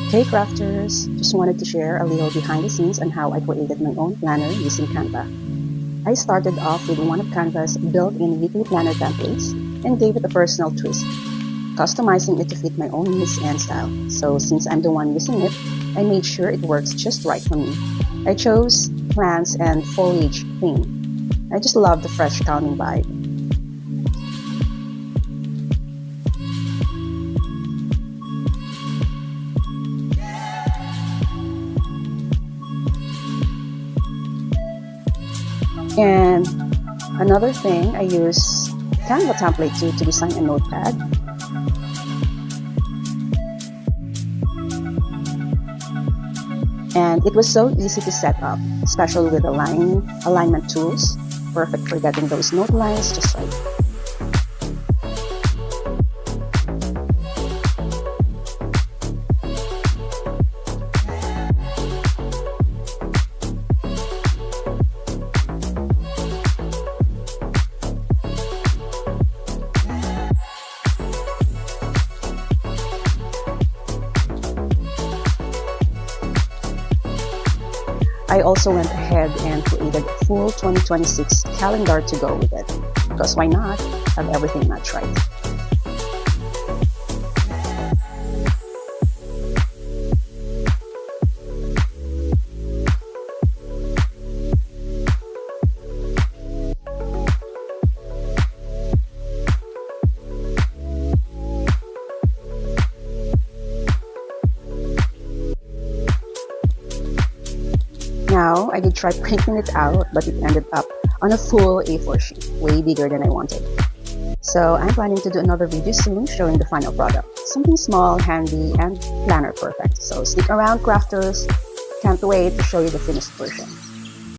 Hey crafters! Just wanted to share a little behind the scenes on how I created my own planner using Canva. I started off with one of Canva's built-in weekly planner templates and gave it a personal twist, customizing it to fit my own needs and style. So since I'm the one using it, I made sure it works just right for me. I chose plants and foliage theme. I just love the fresh sounding vibe. And another thing, I use Canva template to design a notepad. And it was so easy to set up, especially with alignment tools. Perfect for getting those note lines just right. I also went ahead and created a full 2026 calendar to go with it, because why not have everything match right? Now, I did try printing it out, but it ended up on a full A4 sheet, way bigger than I wanted. So I'm planning to do another video soon showing the final product. Something small, handy, and planner perfect. So stick around, crafters. Can't wait to show you the finished version.